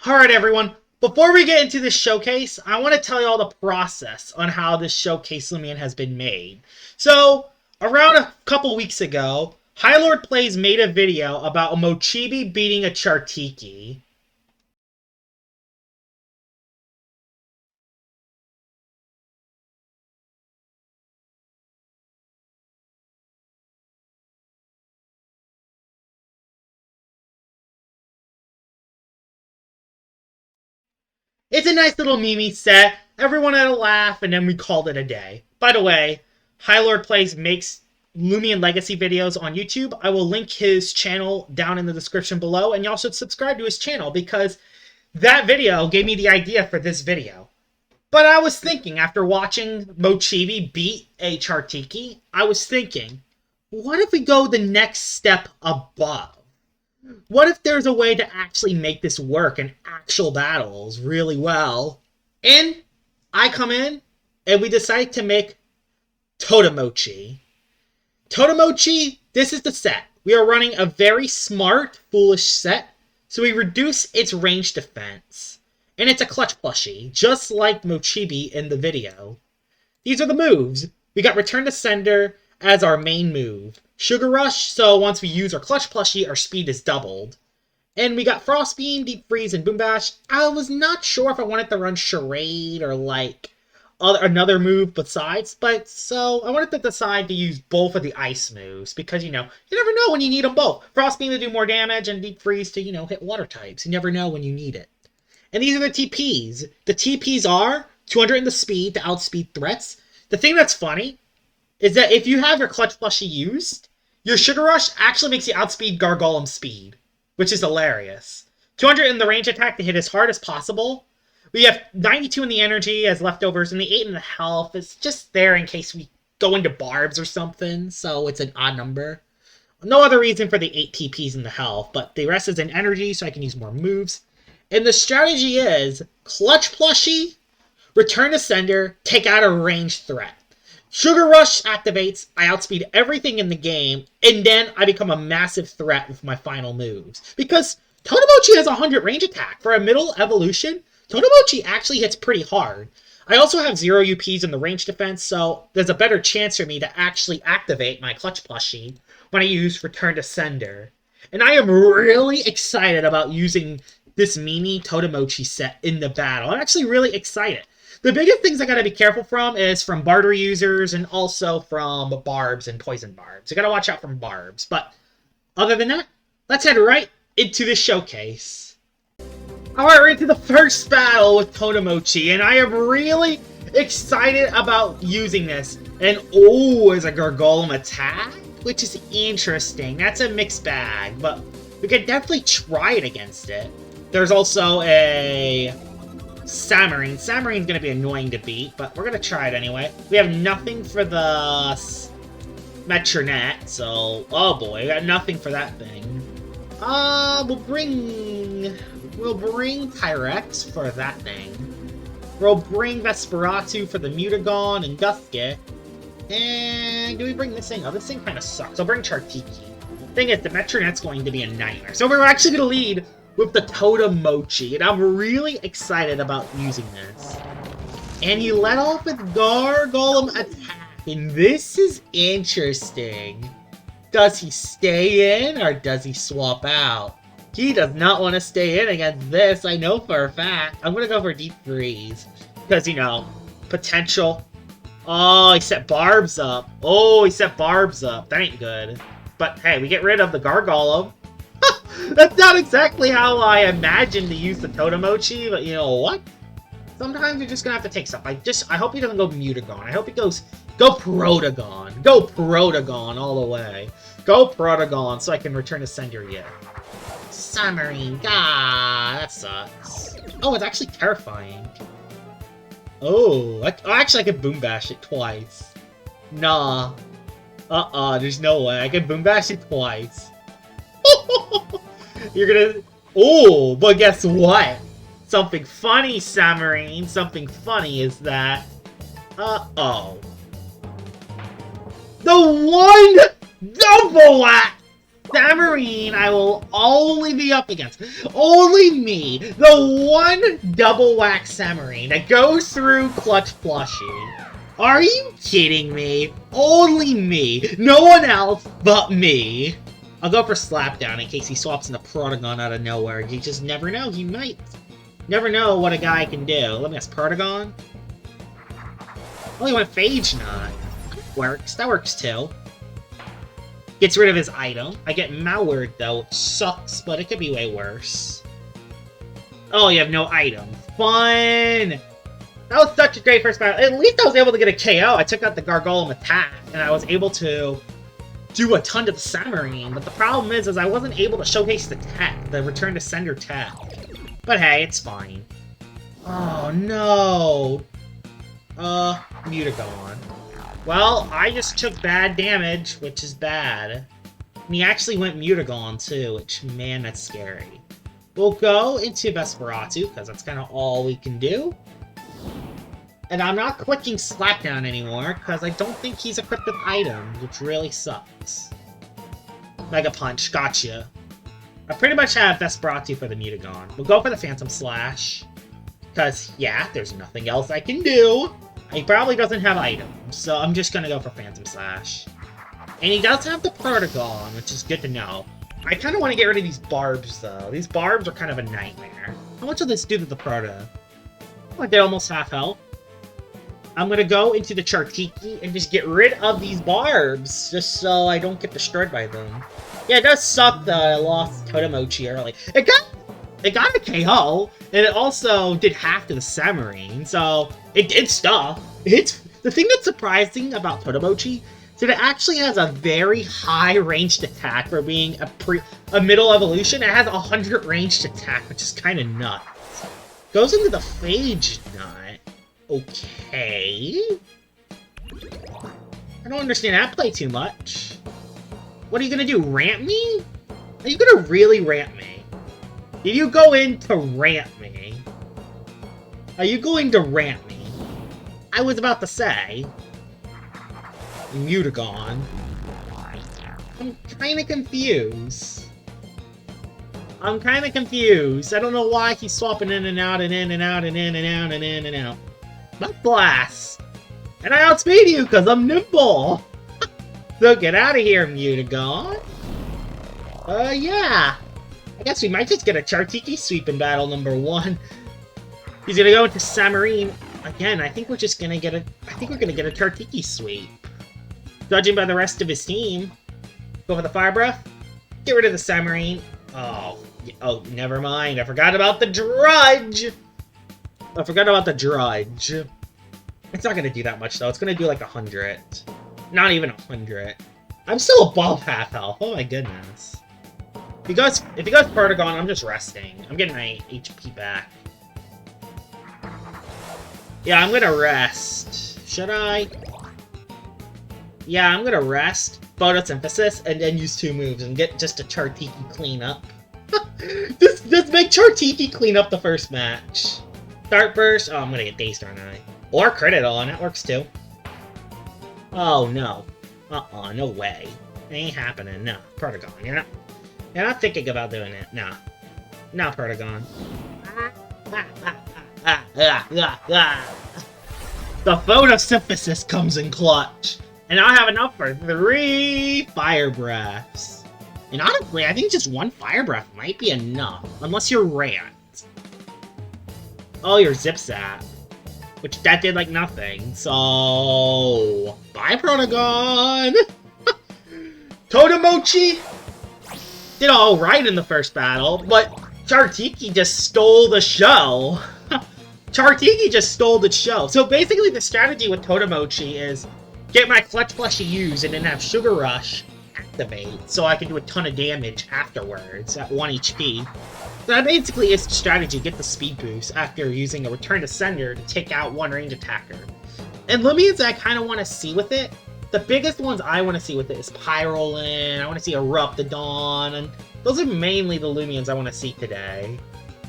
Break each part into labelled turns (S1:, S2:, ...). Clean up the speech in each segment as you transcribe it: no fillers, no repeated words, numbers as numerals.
S1: Alright everyone, before we get into this showcase, I want to tell you all the process on how this showcase Loomian has been made. So, around a couple weeks ago, Hilordplay made a video about a mochbi beating a chartiki. It's a nice little meme set. Everyone had a laugh, and then we called it a day. By the way, Hilordplay makes Loomian Legacy videos on YouTube. I will link his channel down in the description below, and you also subscribe to his channel because that video gave me the idea for this video. But I was thinking, after watching mochbi beat a chartiki, I was thinking, what if we go the next step above? What if there's a way to actually make this work in actual battles really well? And I come in, and we decide to make Totemochi. Totemochi, this is the set. We are running a very smart, foolish set, so we reduce its range defense. And it's a clutch plushie, just like mochbi in the video. These are the moves. We got Return to Sender as our main move. Sugar Rush, so once we use our clutch plushie, our speed is doubled. And we got Frost Beam, Deep Freeze, and Boom Bash. I was not sure if I wanted to run Charade or like another move besides, but so I wanted to decide to use both of the ice moves because, you never know when you need them both. Frost Beam to do more damage and Deep Freeze to, hit water types. You never know when you need it. And these are the TPs. The TPs are 200 in the speed to outspeed threats. The thing that's funny is that if you have your clutch plushie used, your Sugar Rush actually makes you outspeed Gargoleme's speed, which is hilarious. 200 in the range attack to hit as hard as possible. We have 92 in the energy as leftovers, and the 8 in the health is just there in case we go into barbs or something, so it's an odd number. No other reason for the 8 TPs in the health, but the rest is in energy, so I can use more moves. And the strategy is clutch plushie, Return to Sender, take out a ranged threat. Sugar Rush activates, I outspeed everything in the game, and then I become a massive threat with my final moves. Because Totemochi has 100 range attack. For a middle evolution, Totemochi actually hits pretty hard. I also have 0 UPs in the range defense, so there's a better chance for me to actually activate my clutch plushie when I use Return to Sender. And I am really excited about using this mini Totemochi set in the battle. I'm actually really excited. The biggest things I gotta be careful from is from barter users and also from barbs and poison barbs. You gotta watch out from barbs. But other than that, let's head right into the showcase. Alright, we're into the first battle with Totemochi, and I am really excited about using this. And is a Gargolem attack, which is interesting. That's a mixed bag, but we could definitely try it against it. There's also a Samarine. Samarine's going to be annoying to beat, but we're going to try it anyway. We have nothing for the Metronet, so oh boy, we got nothing for that thing. We'll bring Tyrex for that thing. We'll bring Vesperatu for the Mutagon and Gusket. And do we bring this thing? Oh, this thing kind of sucks. I'll bring Chartiki. Thing is, the Metronet's going to be a nightmare. So we're actually going to lead with the Totemochi, and I'm really excited about using this. And he let off with Gargolem attack, and this is interesting. Does he stay in, or does he swap out? He does not want to stay in against this, I know for a fact. I'm going to go for Deep Freeze, because, potential. Oh, he set barbs up. That ain't good. But, hey, we get rid of the Gargolem. That's not exactly how I imagined to use the Totemochi, but you know what? Sometimes you're just gonna have to take stuff. I hope he doesn't go Mutagon. I hope he go Protagon. Go Protagon all the way. Go Protagon so I can return to Sender yet. Samarine, that sucks. Oh, it's actually terrifying. Oh, actually I could Boom Bash it twice. Nah. There's no way. I can Boom Bash it twice. You're gonna... Oh, but guess what? Something funny, Samarine. Something funny is that... The one double act Samarine I will only be up against. Only me, the one double whack Samarine that goes through Clutch Plushie. Are you kidding me? Only me. No one else but me. I'll go for Slapdown in case he swaps into Protagon out of nowhere. You just never know. He might. Never know what a guy can do. Let me guess, Protagon? Oh, he went Phage Knot. Works. That works too. Gets rid of his item. I get Malward though, which sucks, but it could be way worse. Oh, you have no item. Fun! That was such a great first battle. At least I was able to get a KO. I took out the Gargolem attack, and I was able to do a ton to the Samarine. But the problem is I wasn't able to showcase the tech, the return to sender tech. But hey, it's fine. Oh no! Mutagon. Well, I just took bad damage, which is bad. And he actually went Mutagon too, which, man, that's scary. We'll go into Vesperatu, because that's kind of all we can do. And I'm not clicking Slapdown anymore, because I don't think he's equipped with items, which really sucks. Mega Punch, gotcha. I pretty much have Vesperatu for the Mutagon. We'll go for the Phantom Slash, because, yeah, there's nothing else I can do. He probably doesn't have items, so I'm just gonna go for Phantom Slash. And he does have the Protagon, which is good to know. I kind of want to get rid of these barbs, though. These barbs are kind of a nightmare. How much will this do to the Proto? Like, they're almost half health. I'm gonna go into the Chartiki and just get rid of these barbs, just so I don't get destroyed by them. Yeah, it does suck that I lost Totemochi early. It got a KO, and it also did half to the Samarine, so it did stuff. The thing that's surprising about Totemochi is that it actually has a very high ranged attack for being a middle evolution. It has 100 ranged attack, which is kind of nuts. Goes into the Phage Knot. Okay. I don't understand that play too much. What are you gonna do, ramp me? Are you gonna really ramp me? Did you go in to ramp me? Are you going to ramp me? I was about to say. Mutagon. I'm kinda confused. I don't know why he's swapping in and out and in and out and in and out and in and out. But blast! And I outspeed you because I'm nimble! So get out of here, Mutagon. Yeah. I guess we might just get a Chartiki sweep in battle number 1. He's gonna go into Samarine. Again, I think we're just gonna get a... I think we're gonna get a Chartiki sweep. Judging by the rest of his team. Go for the Fire Breath. Get rid of the Samarine. Oh, never mind. I forgot about the Drudge! It's not gonna do that much, though. It's gonna do like 100. Not even 100. I'm still above half health. Oh my goodness. If he goes Protagon, I'm just resting. I'm getting my HP back. Yeah, I'm gonna rest. Should I? Yeah, I'm gonna rest, Photosynthesis, and then use 2 moves and get just a Chartiki cleanup. Just make Chartiki clean up the first match. Start Burst. Oh, I'm gonna get Daystar, aren't I? Or Crit on, that works too. Oh no. No way. It ain't happening. No, Protagon. You're not thinking about doing it. No. No, Protagon. The Photosynthesis comes in clutch. And I have enough for 3 Fire Breaths. And honestly, I think just 1 Fire Breath might be enough. Unless you're Rant. Oh, you're Zip Zap. Which, that did like nothing. So... Bye, Protagon! Totemochi did alright in the first battle, but Chartiki just stole the show. Chartiki just stole the show. So basically the strategy with Totemochi is get my Clutch Plushie used and then have Sugar Rush activate so I can do a ton of damage afterwards at 1 HP. So that basically is the strategy, get the speed boost after using a Return to Sender to take out 1 range attacker. And Loomians that I kind of want to see with it, the biggest ones I want to see with it is Pyrolin, I want to see Eruptodon, and those are mainly the Loomians I want to see today.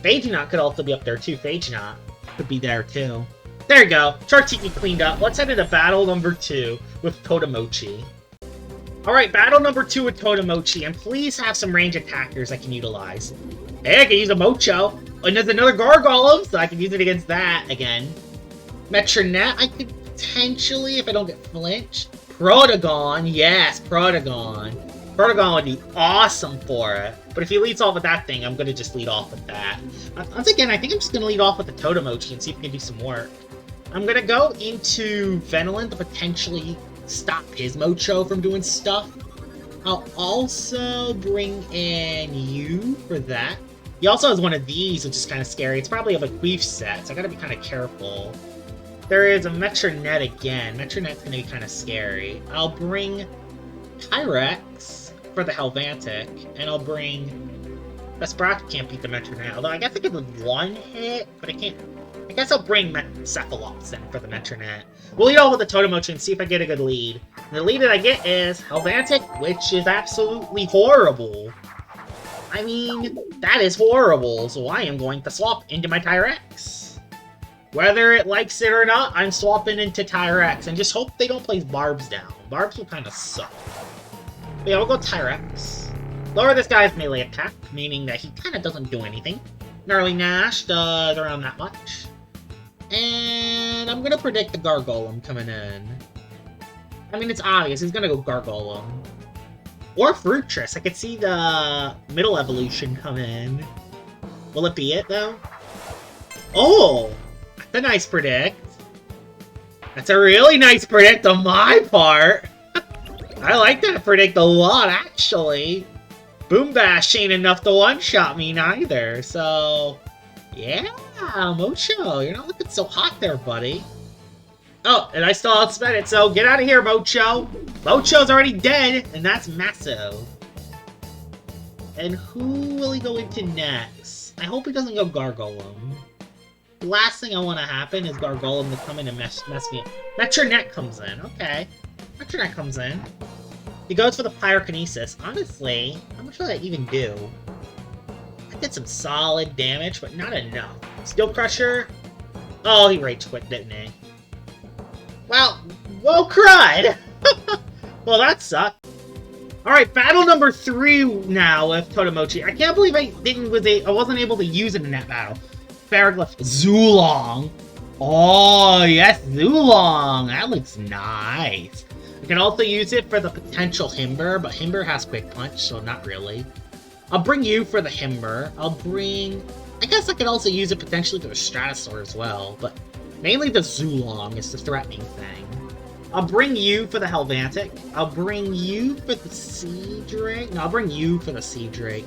S1: Phage Knot could also be up there too, Phage Knot could be there too. There you go, Chartiki cleaned up. Let's head into battle number 2 with Totemochi. Alright, battle number 2 with Totemochi, and please have some range attackers I can utilize. Hey, I can use a Mocho, and there's another Gargolem, so I can use it against that again. Metronet, I could potentially, if I don't get flinched. Protagon, yes, Protagon. Protagon would be awesome for it, but if he leads off with that thing, I'm going to just lead off with that. Once again, I think I'm just going to lead off with the Totemochi and see if we can do some work. I'm going to go into Venolin to potentially stop his Mocho from doing stuff. I'll also bring in you for that. He also has one of these, which is kind of scary. It's probably of a Queef set, so I gotta be kind of careful. There is a Metronet again. Metronet's gonna be kind of scary. I'll bring Tyrex for the Helvantic, and I'll bring... Vesperati can't beat the Metronet, although I guess I could with one hit, but I can't... I guess I'll bring Cephalops then for the Metronet. We'll lead off with the Totemochi and see if I get a good lead. And the lead that I get is Helvantic, which is absolutely horrible. I mean, that is horrible, so I am going to swap into my Tyrex. Whether it likes it or not, I'm swapping into Tyrex, and just hope they don't place Barbs down. Barbs will kind of suck. But yeah, we'll go Tyrex. Lower this guy's melee attack, meaning that he kind of doesn't do anything. Gnarly Nash does around that much. And I'm gonna predict the Gargolem coming in. I mean, it's obvious, he's gonna go Gargolem. Or Fruitress, I could see the middle evolution come in. Will it be it, though? Oh! That's a nice predict. That's a really nice predict on my part. I like that predict a lot, actually. Boom Bash ain't enough to one-shot me neither, so... Yeah, Mocho, you're not looking so hot there, buddy. Oh, and I still outspent it, so get out of here, Mocho! Mocho's already dead, and that's massive. And who will he go into next? I hope he doesn't go Gargolem. The last thing I want to happen is Gargolem to come in and mess me up. Metronet comes in, okay. Metronet comes in. He goes for the Pyrokinesis. Honestly, how much will that even do? I did some solid damage, but not enough. Steel Crusher? Oh, he rage quit, didn't he? Well cried! Well, that sucked. Alright, battle number 3 now with Totemochi. I can't believe I wasn't able to use it in that battle. Ferroglyph Zulong. Oh, yes, Zulong! That looks nice. I can also use it for the potential Himber, but Himber has Quick Punch, so not really. I'll bring you for the Himber. I guess I could also use it potentially for the Stratosaur as well, but mainly the Zulong is the threatening thing. I'll bring you for the Helvantic. I'll bring you for the Sea Drake. No, I'll bring you for the Sea Drake.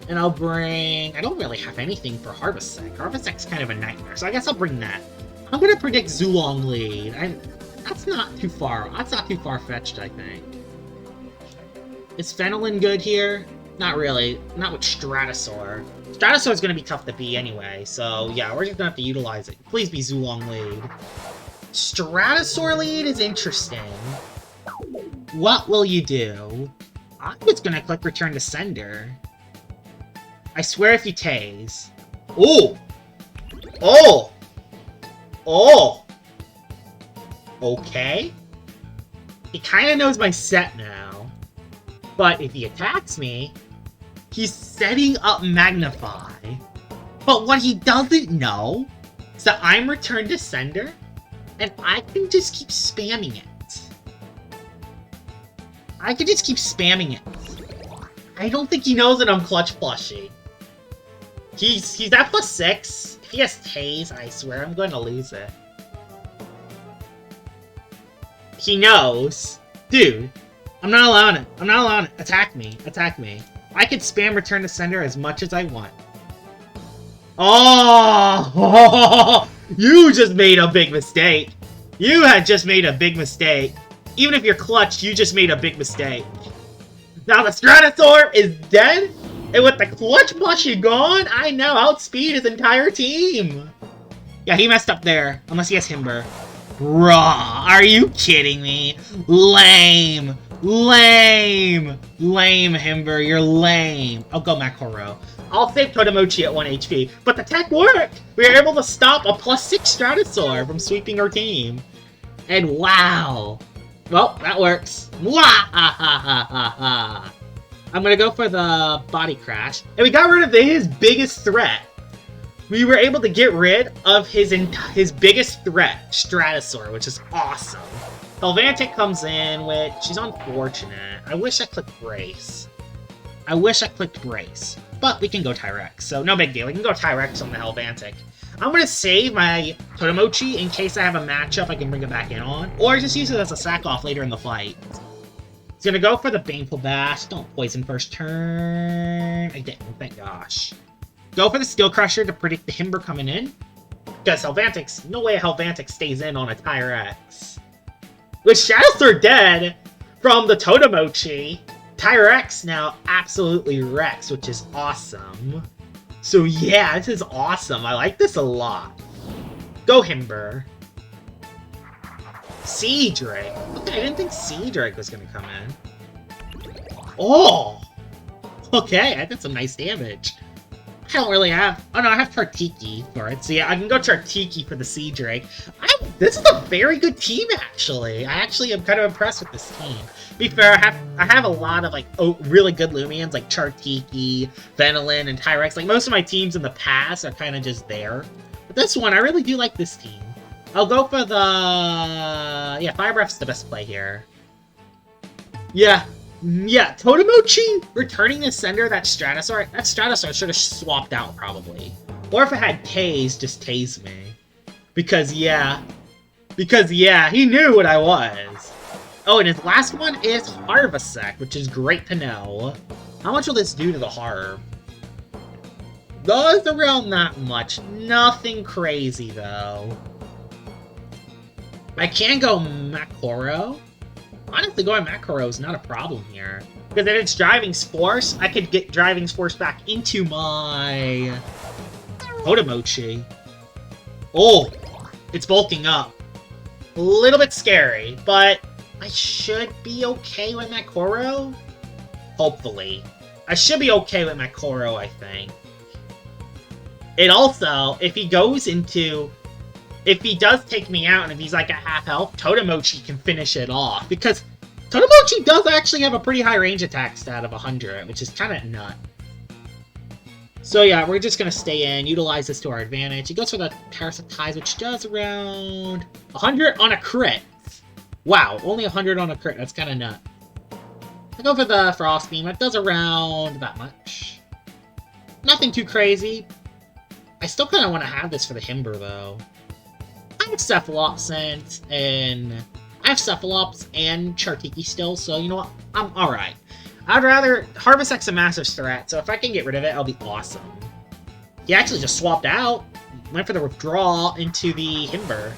S1: And I'll bring... I don't really have anything for Harvestec. Harvestec's kind of a nightmare, so I guess I'll bring that. I'm gonna predict Zulong lead. That's not too far. That's not too far-fetched, I think. Is Venolin good here? Not really. Not with Stratosaur. Stratosaur's gonna be tough to beat anyway, so yeah, we're just gonna have to utilize it. Please be Zulong lead. Stratosaur lead is interesting. What will you do? I'm just gonna click Return to Sender. I swear if you tase. Oh! Oh! Oh! Okay. He kind of knows my set now. But if he attacks me, he's setting up Magnify. But what he doesn't know is that I'm Return to Sender, and I can just keep spamming it. I can just keep spamming it. I don't think he knows that I'm Clutch Plushie. He's at +6. If he has Tase, I swear I'm going to lose it. He knows. Dude, I'm not allowing it. I'm not allowing it. Attack me. Attack me. I can spam Return to Sender as much as I want. Oh! You just made a big mistake. You had just made a big mistake. Even if you're clutched, you just made a big mistake. Now the Stratosaur is dead, and with the Clutch Plushie gone, I now outspeed his entire team. Yeah, he messed up there, unless he has Himber. Bruh, are you kidding me? Lame. Lame. Lame, Himber, you're lame. I'll go Makoro. I'll save Totemochi at 1 HP, but the tech worked! We were able to stop a +6 Stratosaur from sweeping our team. And wow, Well, that works. Mwah! I'm gonna go for the body crash. And we got rid of his biggest threat. We were able to get rid of his biggest threat, Stratosaur, which is awesome. Helvantic comes in, which is unfortunate. I wish I clicked Brace. But we can go Tyrex, so no big deal. We can go Tyrex on the Helvantic. I'm going to save my Totemochi in case I have a matchup I can bring it back in on. Or just use it as a sack-off later in the fight. He's going to go for the Baneful Bash. Don't poison first turn. I didn't, thank gosh. Go for the Steel Crusher to predict the Himber coming in. Because Helvantic's... No way Helvantic stays in on a Tyrex. With Shadowstar dead from the Totemochi, Tyrex now absolutely wrecks, which is awesome. So yeah, this is awesome. I like this a lot. Go Himber. Sea Drake. Okay, I didn't think Sea Drake was going to come in. Oh! Okay, I did some nice damage. I don't really have... Oh no, I have Chartiki for it. So yeah, I can go Chartiki for the Sea Drake. This is a very good team, actually. I actually am kind of impressed with this team. To be fair, I have a lot of like really good Loomians, like Chartiki, Venilin, and Tyrex. Like most of my teams in the past are kind of just there. But this one, I really do like this team. I'll go for the... Yeah, Fire Breath's the best play here. Yeah, Totemochi returning to sender that Stratosaur should have swapped out, probably. Or if it had Tase, just Tase me. Because yeah, he knew what I was. Oh, and his last one is Harvesect, which is great to know. How much will this do to the Harv? Does around that much. Nothing crazy, though. I can go Makoro. Honestly, going Makoro is not a problem here. Because if it's Driving's Force, I could get Driving's Force back into my Totemochi. Oh, it's bulking up. A little bit scary, but I should be okay with Makoro. Hopefully. I should be okay with Makoro, I think. And also, if he goes into... If he does take me out, and if he's like at half health, Totemochi can finish it off. Because Totemochi does actually have a pretty high range attack stat of 100, which is kind of nut. So yeah, we're just going to stay in, utilize this to our advantage. He goes for the Parasitize, which does around 100 on a crit. Wow, only 100 on a crit. That's kind of nut. I go for the Frost Beam. It does around that much. Nothing too crazy. I still kind of want to have this for the Himber, though. I have Cephalops and Chartiki still, so you know what? I'm alright. I'd rather... Harvesect's a massive threat, so if I can get rid of it, it'll be awesome. He actually just swapped out. Went for the withdrawal into the Himber.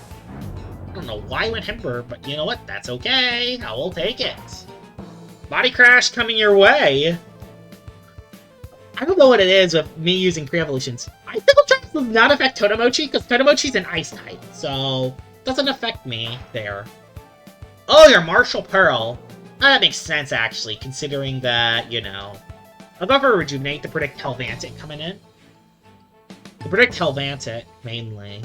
S1: I don't know why he went Himber, but you know what? That's okay. I will take it. Body Crash coming your way. I don't know what it is with me using pre-evolutions. Icicle Traps does not affect Totemochi, because Totemochi's an Ice type, so it doesn't affect me there. Oh, your Martial Pearl. That makes sense, actually, considering that, you know... I'll go for Rejuvenate to predict Helvantic coming in. To predict Helvantic, mainly.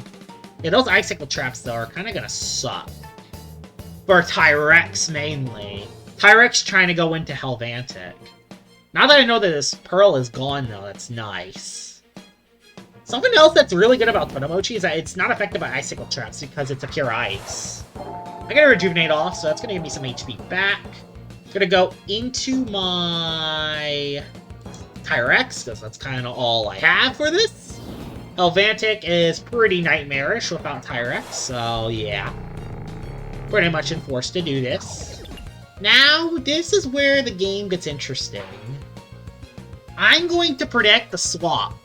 S1: Yeah, those Icicle Traps, though, are kind of gonna suck. For Tyrex, mainly. Tyrex trying to go into Helvantic. Now that I know that this Pearl is gone, though, that's nice. Something else that's really good about Totemochi is that it's not affected by Icicle Traps because it's a pure ice. I gotta Rejuvenate off, so that's gonna give me some HP back. Gonna go into my Tyrex, because that's kind of all I have for this. Helvantic is pretty nightmarish without Tyrex, so yeah. Pretty much enforced to do this. Now, this is where the game gets interesting. I'm going to predict the swap.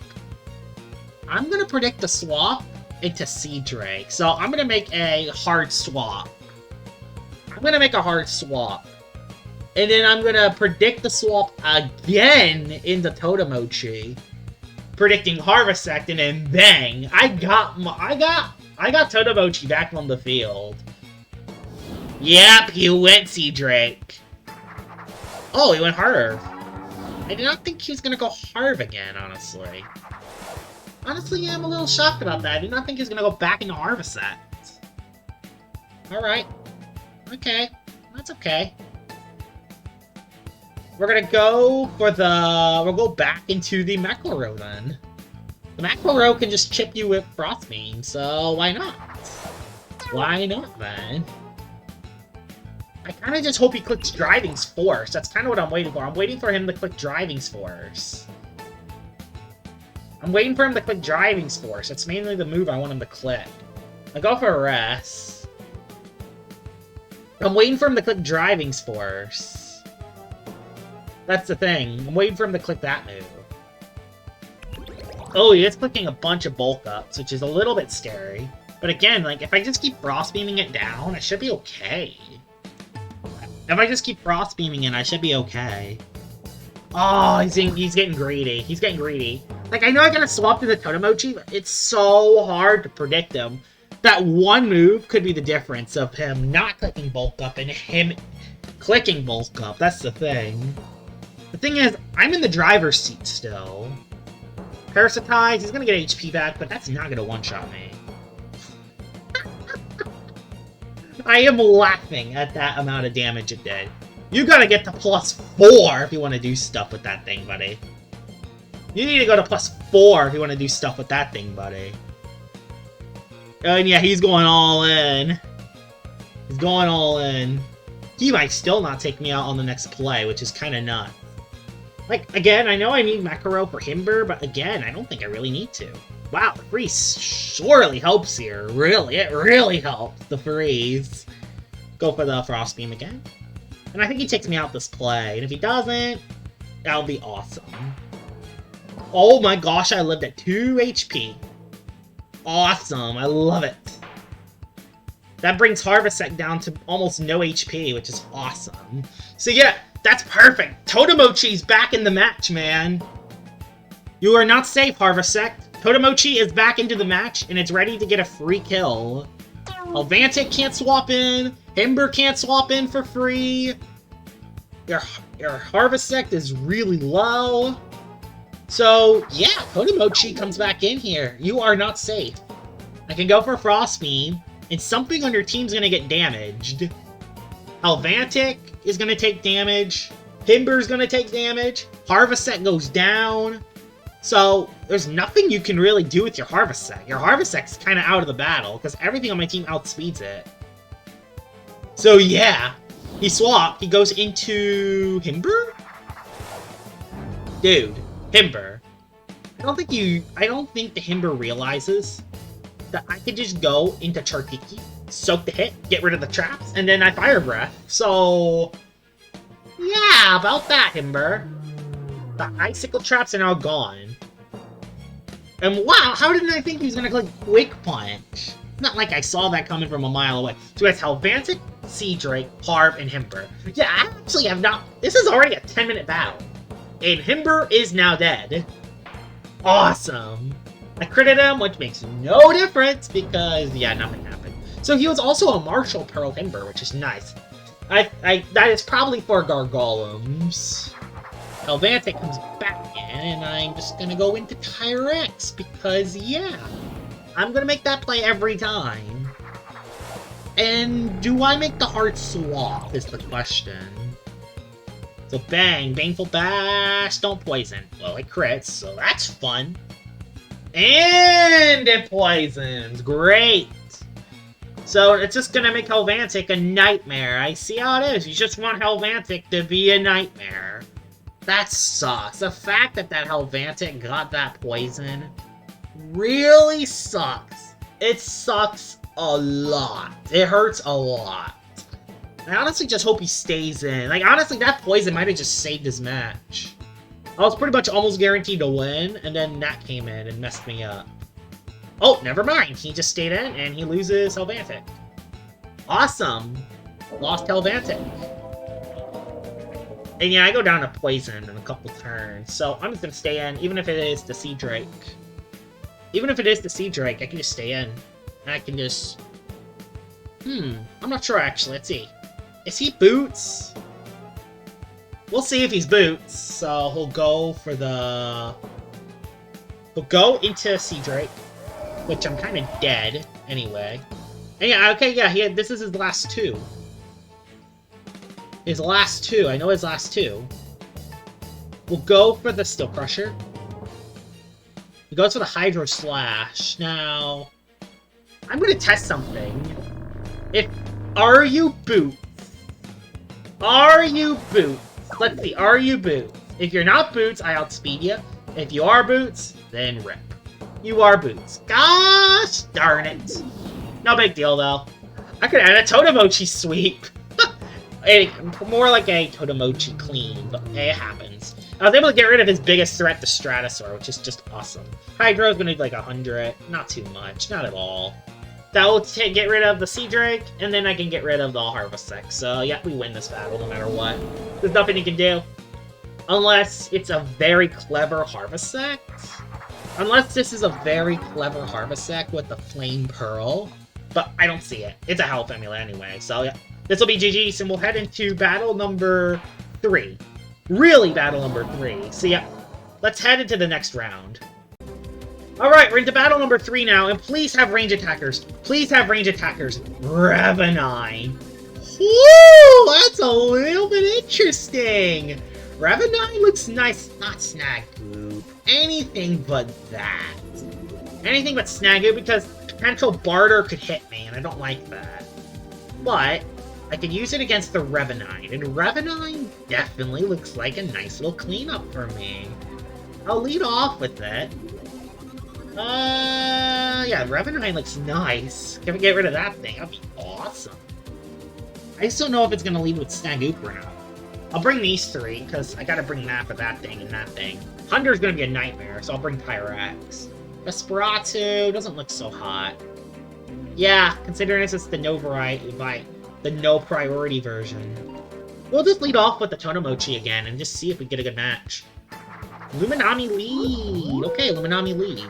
S1: I'm going to predict the swap into Sea Drake. So I'm going to make a hard swap. I'm going to make a hard swap. And then I'm going to predict the swap again into Totemochi. Predicting Harvesect, and then bang! I got Totemochi back on the field. Yep, he went Sea Drake. Oh, he went Harv. I did not think he was gonna go Harv again, honestly. Honestly, yeah, I'm a little shocked about that. I did not think he was gonna go back into Harvesect. Alright. Okay. That's okay. We're gonna go for the... We'll go back into the Macro then. The Macro can just chip you with Frost Beam, so why not? Why not, man? I kind of just hope he clicks Driving's Force. That's kind of what I'm waiting for. I'm waiting for him to click Driving's Force. I'm waiting for him to click Driving's Force. That's mainly the move I want him to click. I go for Rest. I'm waiting for him to click Driving's Force. That's the thing. I'm waiting for him to click that move. Oh, he is clicking a bunch of bulk ups, which is a little bit scary. But again, like, if I just keep Frost Beaming it down, I should be okay. If I just keep Frost Beaming it, I should be okay. Oh, he's getting greedy. He's getting greedy. Like, I know I gotta swap to the Totemochi, but it's so hard to predict him. That one move could be the difference of him not clicking bulk up and him clicking bulk up. That's the thing. The thing is, I'm in the driver's seat still. Parasitize, he's gonna get HP back, but that's not gonna one-shot me. I am laughing at that amount of damage it did. You gotta get to +4 if you want to do stuff with that thing, buddy. You need to go to +4 if you want to do stuff with that thing, buddy. And yeah, he's going all in. He's going all in. He might still not take me out on the next play, which is kind of nuts. Like, again, I know I need Macro for Himber, but again, I don't think I really need to. Wow, the freeze surely helps here. Really, it really helps, the freeze. Go for the Frost Beam again. And I think he takes me out this play. And if he doesn't, that'll be awesome. Oh my gosh, I lived at 2 HP. Awesome, I love it. That brings Harvestek down to almost no HP, which is awesome. So yeah, that's perfect. Totemochi's back in the match, man. You are not safe, Harvestek. Totemochi is back into the match, and it's ready to get a free kill. Helvantic can't swap in. Himber can't swap in for free. Your Harvestek is really low. So, yeah, Totemochi comes back in here. You are not safe. I can go for Frost Beam, and something on your team's gonna get damaged. Helvantic is gonna take damage. Himber's gonna take damage. Harvestek goes down. So, there's nothing you can really do with your Harvestek. Your Harvestek's kind of out of the battle, because everything on my team outspeeds it. So, yeah. He swapped. He goes into Himber? Dude, Himber. I don't think the Himber realizes that I could just go into Chartiki, soak the hit, get rid of the traps, and then I Fire Breath. So, yeah, about that, Himber. The Icicle traps are now gone. And wow, how didn't I think he was gonna click Quick Punch? Not like I saw that coming from a mile away. So it's Helvantic, Sea Drake, Harv, and Himber. Yeah, I actually have not... This is already a 10-minute battle. And Himber is now dead. Awesome. I critted him, which makes no difference because, yeah, nothing happened. So he was also a Martial Pearl Himber, which is nice. That is probably for Gargolems. Helvantic comes back in, and I'm just gonna go into Tyrex because, yeah, I'm gonna make that play every time. And do I make the hard swap is the question. So bang, Baneful Bash, don't poison. Well, it crits, so that's fun. And it poisons, great. So it's just gonna make Helvantic a nightmare. I see how it is, you just want Helvantic to be a nightmare. That sucks. The fact that Helvantic got that poison really sucks. It sucks a lot. It hurts a lot. I honestly just hope he stays in. Like, honestly, that poison might have just saved his match. I was pretty much almost guaranteed to win, and then that came in and messed me up. Oh, never mind. He just stayed in, and he loses Helvantic. Awesome. Lost Helvantic. And yeah, I go down to poison in a couple turns, so I'm just gonna stay in, even if it is the Sea Drake. Even if it is the Sea Drake, I can just stay in. And I can just... I'm not sure, actually. Let's see. Is he Boots? We'll see if he's Boots. So he'll go for the... He'll go into Sea Drake, which I'm kind of dead, anyway. And yeah, okay, yeah, this is his last two. His last two. I know his last two. We'll go for the Steel Crusher. He goes for the Hydro Slash. Now, I'm going to test something. Are you Boots? Are you Boots? Let's see. Are you Boots? If you're not Boots, I outspeed you. If you are Boots, then rip. You are Boots. Gosh darn it. No big deal, though. I could add a Totemochi sweep. More like a Totemochi clean, but it happens. I was able to get rid of his biggest threat, the Stratosaur, which is just awesome. Hydro's gonna be like 100. Not too much. Not at all. That will get rid of the Sea Drake, and then I can get rid of the Harvestech. So, yeah, we win this battle no matter what. There's nothing he can do. Unless it's a very clever Harvestech. Unless this is a very clever Harvestech with the Flame Pearl. But I don't see it. It's a health amulet anyway, so yeah. This will be GG's, and we'll head into battle number 3. Really battle number 3. So yeah, let's head into the next round. Alright, we're into battle number 3 now, and please have range attackers. Please have range attackers. Revenine. Woo! That's a little bit interesting. Revenine looks nice. Not Snagoop. Anything but that. Anything but Snagoop, because potential barter could hit me, and I don't like that. But I could use it against the Revenine, and Revenine definitely looks like a nice little cleanup for me. I'll lead off with it. Yeah, Revenine looks nice. Can we get rid of that thing? That'd be awesome. I just don't know if it's gonna lead with Snagoop or not. I'll bring these 3, because I gotta bring that for that thing and that thing. Hunter's gonna be a nightmare, so I'll bring Pyrex. Desperatu doesn't look so hot. Yeah, considering this is the no priority version. We'll just lead off with the Totemochi again and just see if we get a good match. Luminami lead! Okay, Luminami lead.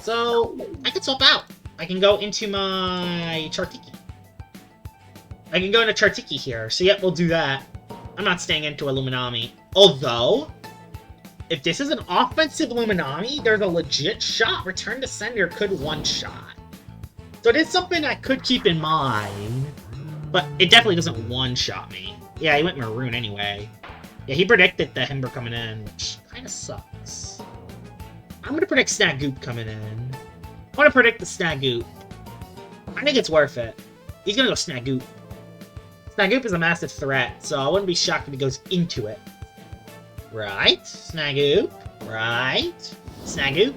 S1: So, I can swap out. I can go into my Chartiki. I can go into Chartiki here, so yep, we'll do that. I'm not staying into a Luminami. Although, if this is an offensive Luminami, there's a legit shot Return to Sender could one-shot. So it is something I could keep in mind. But it definitely doesn't one-shot me. Yeah, he went Maroon anyway. Yeah, he predicted the Himber coming in, which kind of sucks. I'm going to predict Snagoop coming in. I want to predict the Snagoop. I think it's worth it. He's going to go Snagoop. Snagoop is a massive threat, so I wouldn't be shocked if he goes into it. Right? Snagoop. Right? Snagoop.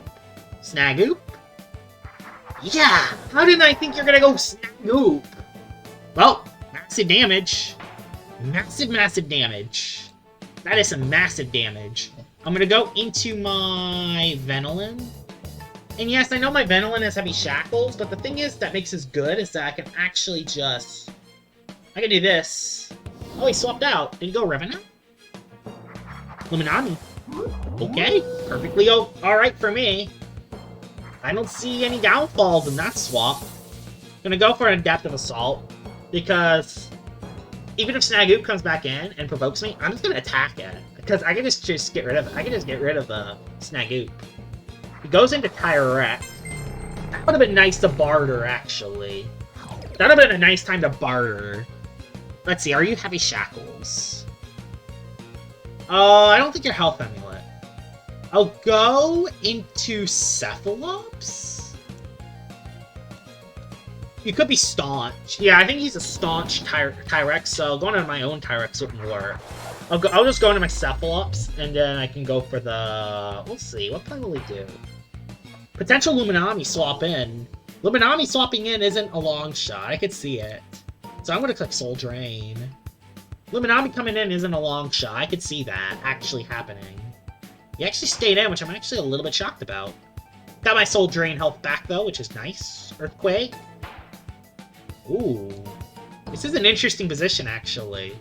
S1: Snagoop. Yeah! How didn't I think you're going to go Snagoop? Well, massive damage. Massive damage. That is some massive damage. I'm gonna go into my Venolin. And yes, I know my Venolin has heavy shackles, but the thing is that makes this good is that I can actually just... I can do this. Oh, he swapped out. Did he go Revenant? Luminami. Okay, perfectly alright for me. I don't see any downfalls in that swap. Gonna go for an Adaptive Assault, because even if Snagoop comes back in and provokes me, I'm just gonna attack it. Because I can just get rid of it. I can just get rid of the Snagoop. He goes into Tyrex. That would have been nice to barter, actually. That would have been a nice time to barter. Let's see, are you heavy shackles? I don't think you're health amulet. I'll go into Cephalops? You could be staunch. Yeah, I think he's a staunch Tyrex, so going on my own Tyrex wouldn't work. I'll just go into my Cephalops, and then I can go for the... We'll see. What play will he do? Potential Luminami swap in. Luminami swapping in isn't a long shot. I could see it. So I'm going to click Soul Drain. Luminami coming in isn't a long shot. I could see that actually happening. He actually stayed in, which I'm actually a little bit shocked about. Got my Soul Drain health back, though, which is nice. Earthquake. Ooh. This is an interesting position, actually.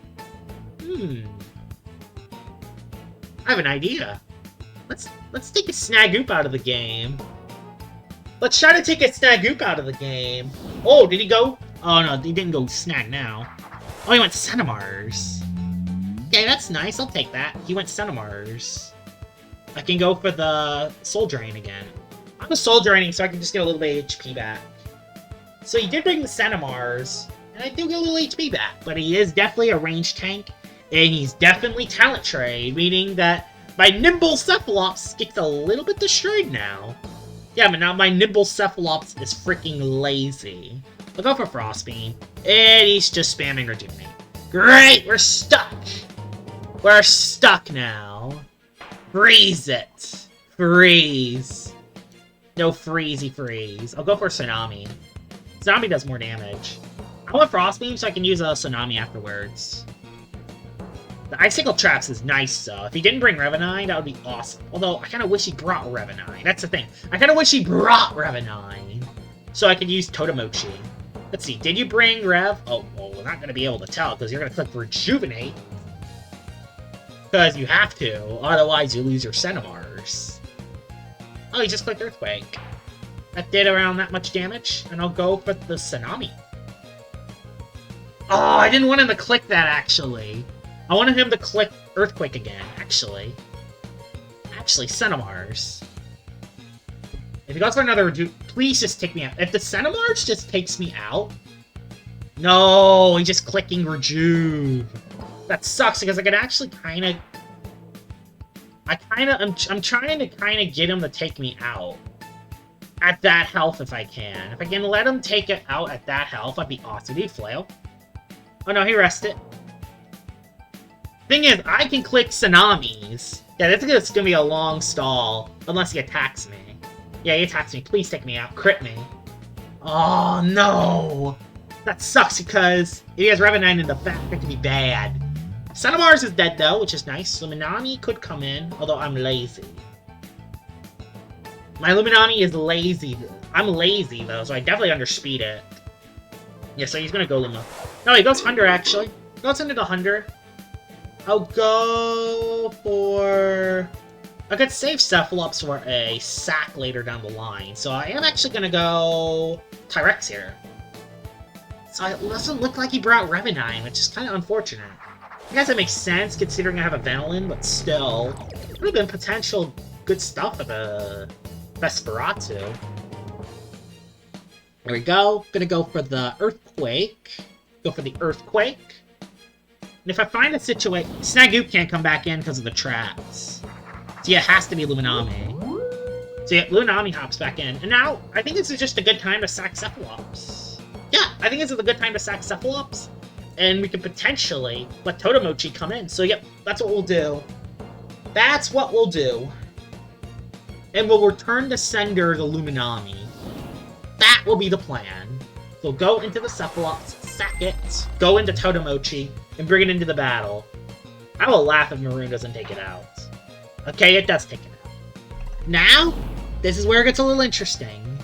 S1: I have an idea. Let's take a Snagoop out of the game. Let's try to take a Snagoop out of the game. Oh, did he go? Oh, no, he didn't go Snag now. Oh, he went Cinemars. Okay, that's nice. I'll take that. He went Cinemars. I can go for the Soul Drain again. I'm Soul Draining, so I can just get a little bit of HP back. So he did bring the Cinemars. And I do get a little HP back, but he is definitely a ranged tank, and he's definitely talent trade, meaning that my Nimble Cephalops gets a little bit destroyed now. Yeah, but now my Nimble Cephalops is freaking lazy. I'll go for Frostbeam, and he's just spamming Rejuvenate. Great, we're stuck! We're stuck now. Freeze it. Freeze. No freezy freeze. I'll go for Tsunami. Tsunami does more damage. I want Frostbeam so I can use a Tsunami afterwards. The Icicle Traps is nice, though. If he didn't bring Revenine, that would be awesome. Although, I kind of wish he brought Revenine. That's the thing. I kind of wish he brought Revenine. So I could use Totemochi. Let's see. Did you bring Rev? Oh, well, we're not going to be able to tell because you're going to click Rejuvenate. Because you have to. Otherwise, you lose your Cinemars. Oh, you just clicked Earthquake. That did around that much damage. And I'll go for the Tsunami. Oh, I didn't want him to click that, actually. I wanted him to click Earthquake again, actually. Actually, Cinemars. If he goes for another Rejuve, please just take me out. If the Cinemars just takes me out... No, he's just clicking Rejuve. That sucks, because I could actually kind of... I'm trying to kind of get him to take me out. At that health, if I can. If I can let him take it out at that health, that'd be awesome. Did he flail? Oh no, he rested. Thing is, I can click Tsunamis. Yeah, this is gonna be a long stall. Unless he attacks me. Yeah, he attacks me. Please take me out. Crit me. Oh, no! That sucks because if he has Revenine in the back, that could be bad. Cinemars is dead, though, which is nice. Luminami could come in, although I'm lazy. My Luminami is lazy. I'm lazy, though, so I definitely underspeed it. Yeah, so he's gonna go Luma. No, he goes Thunder, actually. Goes into the Thunder. I'll go for... I could save Cephalops for a sack later down the line, so I am actually gonna go Tyrex here. So it doesn't look like he brought Revenine, which is kind of unfortunate. I guess that makes sense, considering I have a Venolin, but still. Would have been potential good stuff of a Vesperatu. There we go. Gonna go for the Earthquake. Go for the Earthquake. And if I find a situation... Snagoop can't come back in because of the traps. So yeah, it has to be Luminami. So yeah, Luminami hops back in. And now, I think this is just a good time to sack Cephalops. Yeah, I think this is a good time to sack Cephalops. And we can potentially let Totemochi come in. So yep, that's what we'll do. That's what we'll do. And we'll return to sender the Luminami. That will be the plan. So go into the Cephalops, sack it, go into Totemochi, and bring it into the battle. I will laugh if Maroon doesn't take it out. Okay, it does take it out. Now, this is where it gets a little interesting.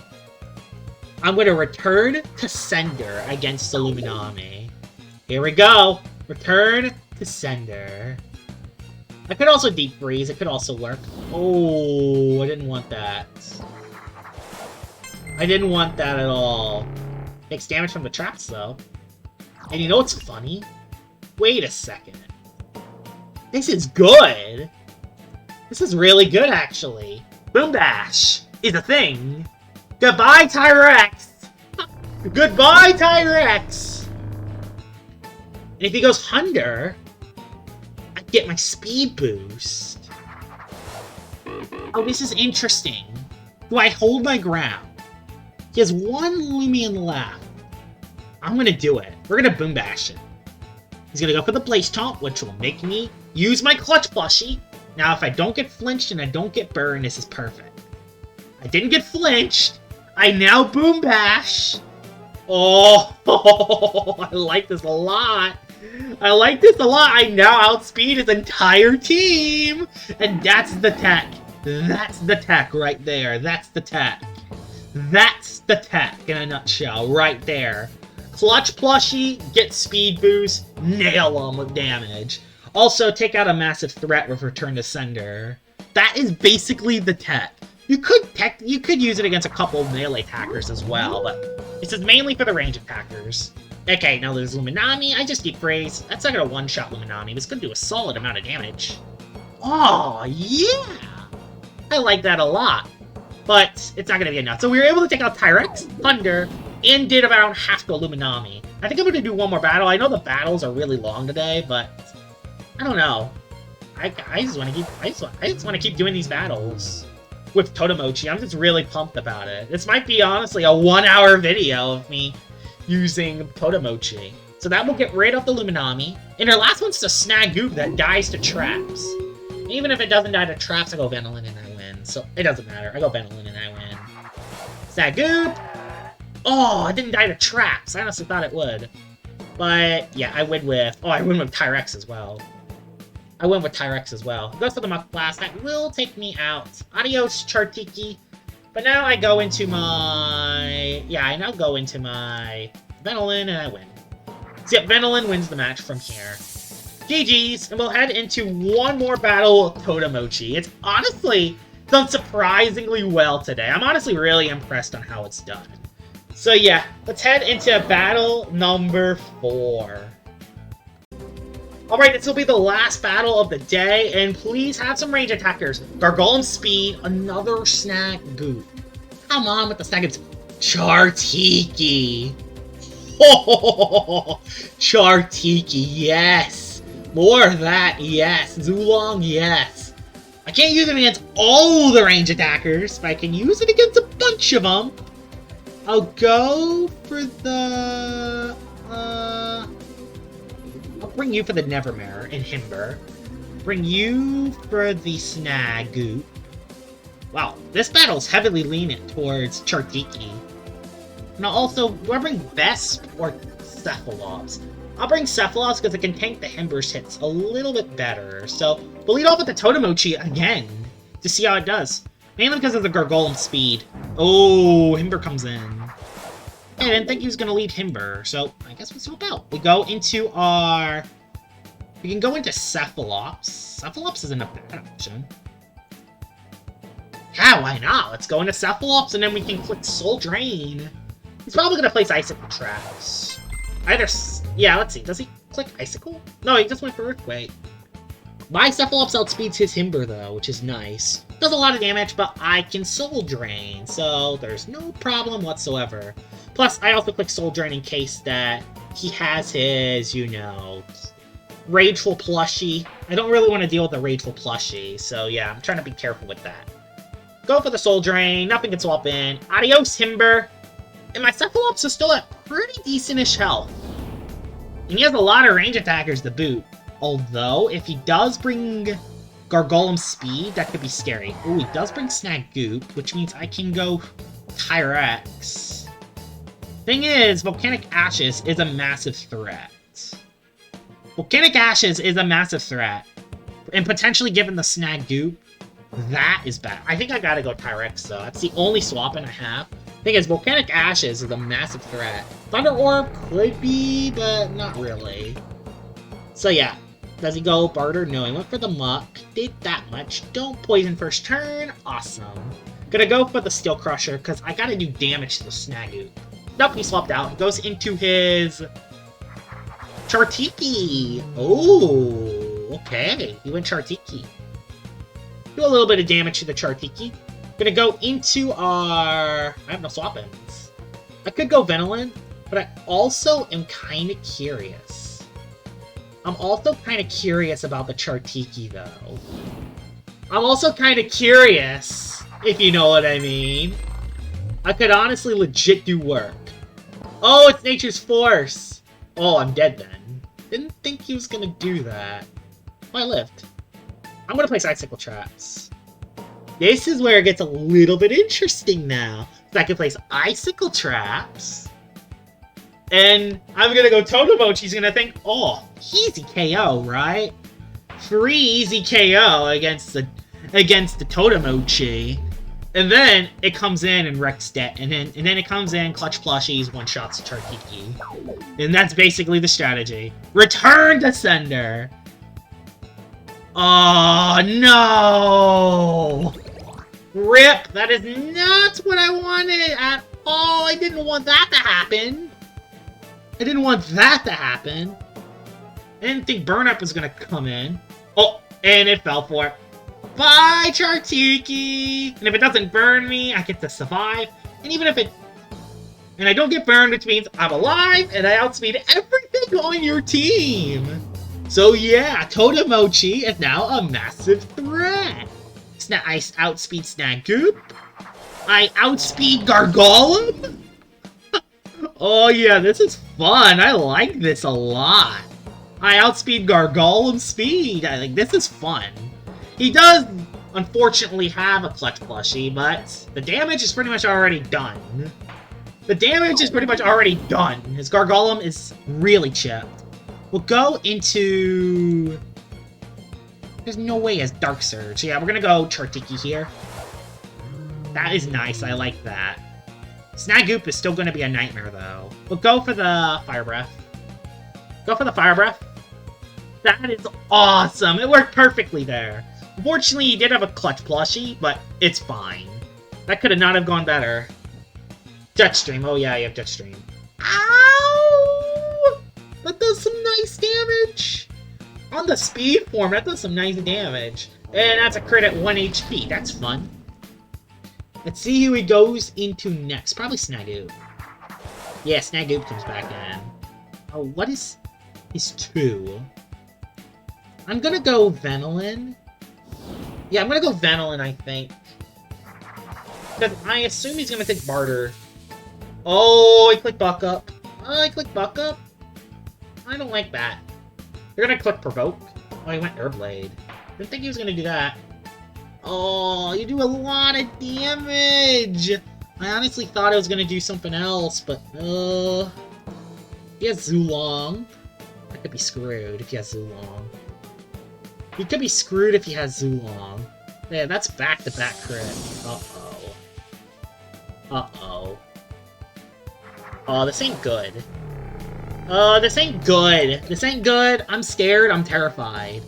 S1: I'm going to return to sender against the Luminami. Here we go. Return to sender. I could also deep freeze. It could also work. Oh, I didn't want that. I didn't want that at all. Takes damage from the traps, though. And you know what's funny? Wait a second. This is good. This is really good, actually. Boom Bash is a thing. Goodbye, Tyrex. Goodbye, Tyrex. And if he goes Thunder, I get my speed boost. Oh, this is interesting. Do I hold my ground? He has one Loomian left. I'm gonna do it. We're gonna Boom Bash it. He's gonna go for the Blaze Taunt, which will make me use my Clutch Plushie. Now, if I don't get flinched and I don't get burned, this is perfect. I didn't get flinched. I now Boom Bash. Oh, I like this a lot. I like this a lot. I now outspeed his entire team. And that's the tech. That's the tech right there. That's the tech. That's the tech in a nutshell right there. Clutch Plushie, get speed boost, nail him with damage. Also, take out a massive threat with Return to Sender. That is basically the tech. You could use it against a couple of melee attackers as well, but this is mainly for the range attackers. Okay, now there's Luminami. I just deep freeze. That's not gonna one-shot Luminami, but it's gonna do a solid amount of damage. Oh, yeah! I like that a lot. But it's not gonna be enough. So we were able to take out Tyrex, Thunder, and did about half the Luminami. I think I'm gonna do one more battle. I know the battles are really long today, but I don't know. I just want to keep doing these battles with Totemochi. I'm just really pumped about it. This might be honestly a 1-hour video of me using Totemochi. So that will get rid of the Luminami. And our last one's the Snagoop that dies to traps. Even if it doesn't die to traps, I go Venolin and I win. So it doesn't matter. I go Venolin and I win. Snagoop! Oh, it didn't die to traps. I honestly thought it would. But yeah, I win with... Oh, I win with Tyrex as well. I win with Tyrex as well. It goes for the Muck Blast. That will take me out. Adios, Chartiki. But now I go into my... Yeah, I now go into my Venolin and I win. So yeah, Venolin wins the match from here. GG's, and we'll head into one more battle with Totemochi. It's honestly done surprisingly well today. I'm honestly really impressed on how it's done. So yeah, let's head into battle number 4. Alright, this will be the last battle of the day, and please have some range attackers. Gargolem Speed, another Snagoop. Come on with the seconds. Chartiki. Oh, Chartiki, yes. More of that, yes. Zulong, yes. I can't use it against all the range attackers, but I can use it against a bunch of them. I'll go for the... I'll bring you for the Nevermare and Himber. Bring you for the Snagoop. Wow, this battle's heavily leaning towards Chartiki. And I'll also... Do I bring Vesp or Cephalops? I'll bring Cephalops because it can tank the Himber's hits a little bit better. So, we'll lead off with the Totemochi again to see how it does. Mainly because of the Gargolem Speed. Oh, Himber comes in. Hey, I didn't think he was going to lead Himber, so I guess we swap out. We go into our... We can go into Cephalops. Cephalops isn't a bad option. Yeah, why not? Let's go into Cephalops and then we can click Soul Drain. He's probably going to place Icicle Traps. Either... Yeah, let's see. Does he click Icicle? No, he just went for Earthquake. My Cephalops outspeeds his Himber, though, which is nice. Does a lot of damage, but I can Soul Drain, so there's no problem whatsoever. Plus, I also click Soul Drain in case that he has his, you know, Rageful Plushie. I don't really want to deal with the Rageful Plushie, so yeah, I'm trying to be careful with that. Go for the Soul Drain, nothing can swap in. Adios, Himber! And my Cephalops is still at pretty decent-ish health. And he has a lot of range attackers to boot. Although, if he does bring Gargolem Speed, that could be scary. Ooh, he does bring Snagoop, which means I can go Tyrex. Thing is, Volcanic Ashes is a massive threat. Volcanic Ashes is a massive threat. And potentially given the Snagoop, that is bad. I think I gotta go Tyrex, though. That's the only swap-in I have. Thing is, Volcanic Ashes is a massive threat. Thunder Orb could be, but not really. So yeah. Does he go Barter? No, he went for the Muck. Did that much. Don't poison first turn. Awesome. Gonna go for the Steel Crusher, because I gotta do damage to the Snagoop. Nope, he swapped out. He goes into his... Chartiki! Oh, okay. He went Chartiki. Do a little bit of damage to the Chartiki. Gonna go into our... I have no swap-ins. I could go Venolin, but I also am kind of curious. I'm also kind of curious about the Chartiki, though. I'm also kind of curious, if you know what I mean. I could honestly legit do work. Oh, it's Nature's Force! Oh, I'm dead then. Didn't think he was gonna do that. Oh, I lived. I'm gonna place Icicle Traps. This is where it gets a little bit interesting now. So I can place Icicle Traps. And I'm gonna go Totemochi. He's gonna think, oh, easy KO, right? Free easy KO against the Totemochi. And then it comes in and wrecks debt. And then it comes in, Clutch Plushies, one-shots Chartiki. And that's basically the strategy. Return to sender! Oh, no! RIP! That is not what I wanted at all! I didn't want that to happen! I didn't want that to happen! I didn't think Burn Up was gonna come in. Oh, and it fell for it. Bye, Chartiki! And if it doesn't burn me, I get to survive. And even if it... And I don't get burned, which means I'm alive, and I outspeed everything on your team! So yeah, Totemochi is now a massive threat! I outspeed Snagoop. I outspeed Gargolem. Oh yeah, this is fun. I like this a lot. I outspeed Gargolem's speed. I think this is fun. He does, unfortunately, have a clutch plushie, but the damage is pretty much already done. The damage is pretty much already done. His Gargolem is really chipped. We'll go into... There's no way he has Dark Surge. Yeah, we're gonna go Chartiki here. That is nice. I like that. Snagoop is still gonna be a nightmare, though. We'll go for the Fire Breath. Go for the Fire Breath. That is awesome. It worked perfectly there. Unfortunately, he did have a Clutch plushie, but it's fine. That could not have gone better. Jetstream. Oh yeah, you have Jetstream. Ow! That does some nice damage. On the speed form, that does some nice damage. And that's a crit at 1 HP. That's fun. Let's see who he goes into next. Probably Snagoop. Yeah, Snagoop comes back in. Oh, what is his 2? I'm gonna go Venolin. Yeah, I'm gonna go Venolin, I think. Because I assume he's gonna take Barter. Oh, I clicked Buck Up. Oh, I clicked Buck Up. I don't like that. You're gonna click Provoke. Oh, he went Airblade. Didn't think he was gonna do that. Oh, you do a lot of damage! I honestly thought I was gonna do something else, but, he has Zulong. I could be screwed if he has Zulong. He could be screwed if he has Zulong. Yeah, that's back-to-back crit. Uh-oh. Uh-oh. Oh, this ain't good. This ain't good. This ain't good. I'm scared. I'm terrified.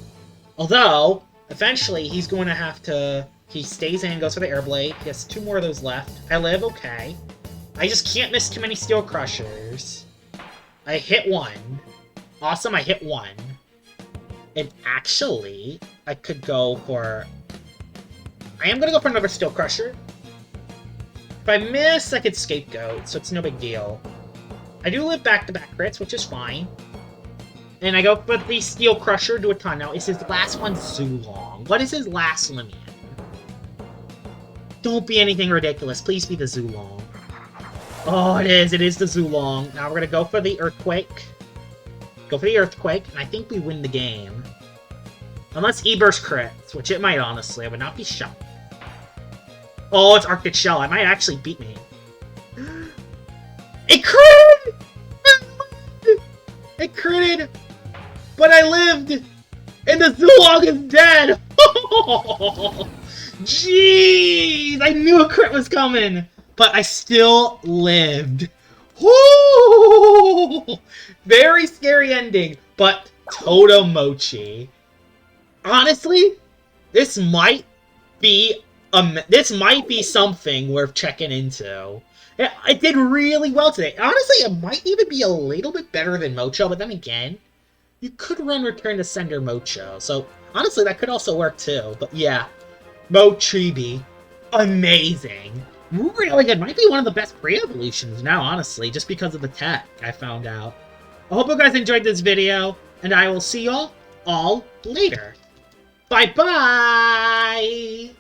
S1: Although, eventually, he's going to have to... He stays in, goes for the Airblade. He has 2 more of those left. I live, okay. I just can't miss too many Steel Crushers. I hit 1. Awesome, I hit 1. And actually, I could go for... I am going to go for another Steel Crusher. If I miss, I could Scapegoat, so it's no big deal. I do live back-to-back crits, which is fine. And I go for the Steel Crusher, do a ton. Now, is his last one Zulong? What is his last Loomian? Don't be anything ridiculous. Please be the Zulong. Oh, it is. It is the Zulong. Now we're going to go for the Earthquake. Go for the Earthquake, and I think we win the game. Unless E-Burst crits, which it might, honestly. I would not be shocked. Oh, it's Arctic Shell. It might actually beat me. It critted! It critted! But I lived! And the Zulong is dead! Jeez! I knew a crit was coming! But I still lived. Woo! Very scary ending, but Totemochi. Honestly, this might be something worth checking into. It did really well today. Honestly, it might even be a little bit better than Mocho, but then again, you could run Return to Sender Mocho. So, honestly, that could also work too. But yeah, Mochibi, amazing. Really good. Might be one of the best pre-evolutions now, honestly, just because of the tech I found out. I hope you guys enjoyed this video, and I will see y'all all later. Bye-bye!